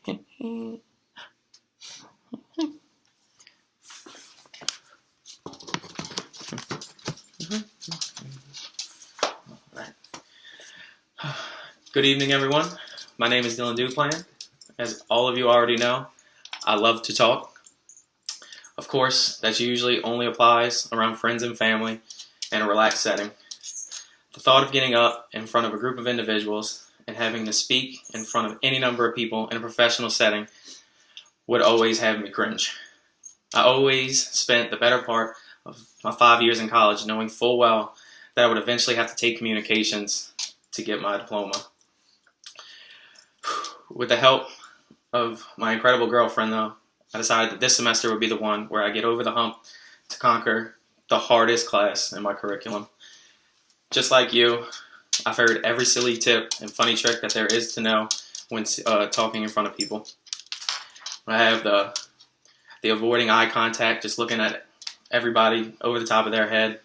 Good evening, everyone. My name is Dylan Duplan. As all of you already know, I love to talk. Of course, that usually only applies around friends and family in a relaxed setting. The thought of getting up in front of a group of individuals and having to speak in front of any number of people in a professional setting would always have me cringe. I always spent the better part of my 5 years in college knowing full well that I would eventually have to take communications to get my diploma. With the help of my incredible girlfriend, though, I decided that this semester would be the one where I get over the hump to conquer the hardest class in my curriculum. Just like you, I've heard every silly tip and funny trick that there is to know when talking in front of people. I have the avoiding eye contact, just looking at everybody over the top of their head,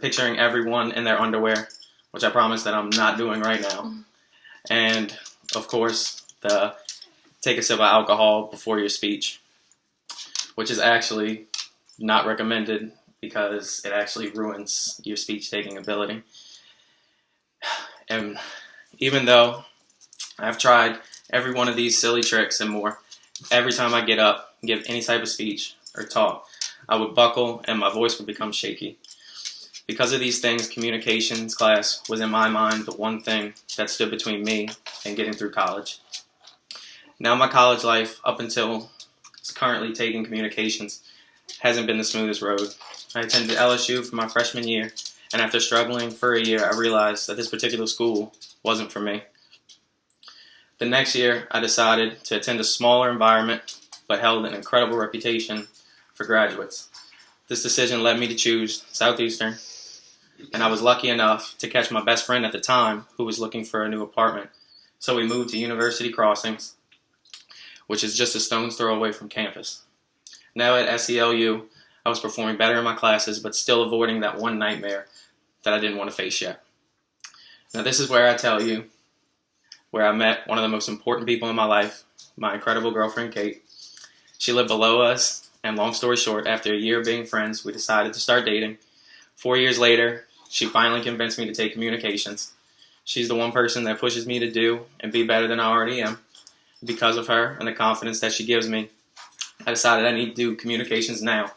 picturing everyone in their underwear, which I promise that I'm not doing right now. And, of course, the take a sip of alcohol before your speech, which is actually not recommended because it actually ruins your speech-taking ability. And even though I've tried every one of these silly tricks and more, every time I get up and give any type of speech or talk, I would buckle and my voice would become shaky. Because of these things, communications class was in my mind the one thing that stood between me and getting through college. Now my college life, up until currently taking communications, hasn't been the smoothest road. I attended LSU for my freshman year, and after struggling for a year, I realized that this particular school wasn't for me. The next year, I decided to attend a smaller environment, but held an incredible reputation for graduates. This decision led me to choose Southeastern, and I was lucky enough to catch my best friend at the time who was looking for a new apartment. So we moved to University Crossings, which is just a stone's throw away from campus. Now at SELU, I was performing better in my classes, but still avoiding that one nightmare that I didn't want to face yet. Now this is where I tell you where I met one of the most important people in my life, my incredible girlfriend, Kate. She lived below us, and long story short, after a year of being friends, we decided to start dating. 4 years later, she finally convinced me to take communications. She's the one person that pushes me to do and be better than I already am. Because of her and the confidence that she gives me, I decided I need to do communications now,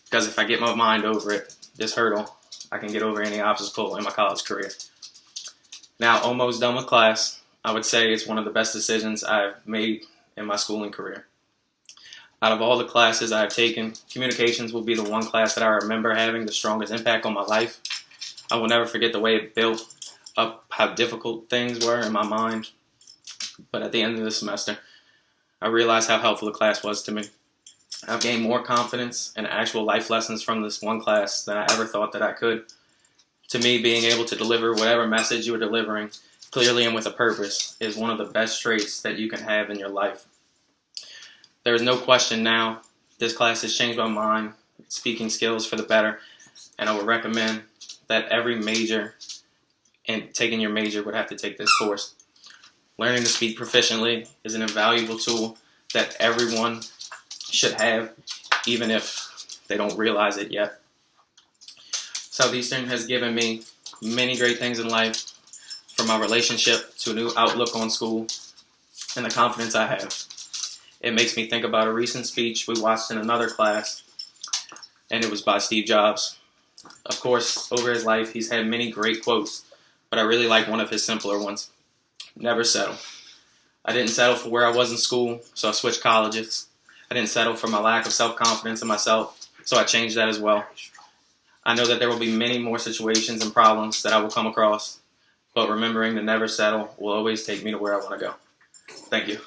because if I get my mind over it, this hurdle, I can get over any obstacle in my college career. Now, almost done with class, I would say it's one of the best decisions I've made in my schooling career. Out of all the classes I've taken, communications will be the one class that I remember having the strongest impact on my life. I will never forget the way it built up how difficult things were in my mind. But at the end of the semester, I realized how helpful the class was to me. I've gained more confidence and actual life lessons from this one class than I ever thought that I could. To me, being able to deliver whatever message you are delivering clearly and with a purpose is one of the best traits that you can have in your life. There is no question now, this class has changed my mind, speaking skills for the better, and I would recommend that every major and taking your major would have to take this course. Learning to speak proficiently is an invaluable tool that everyone should have, even if they don't realize it yet. Southeastern has given me many great things in life, from my relationship to a new outlook on school and the confidence I have. It makes me think about a recent speech we watched in another class, and it was by Steve Jobs. Of course, over his life, he's had many great quotes, but I really like one of his simpler ones. Never settle. I didn't settle for where I was in school, so I switched colleges. I didn't settle for my lack of self-confidence in myself, so I changed that as well. I know that there will be many more situations and problems that I will come across, but remembering to never settle will always take me to where I want to go. Thank you.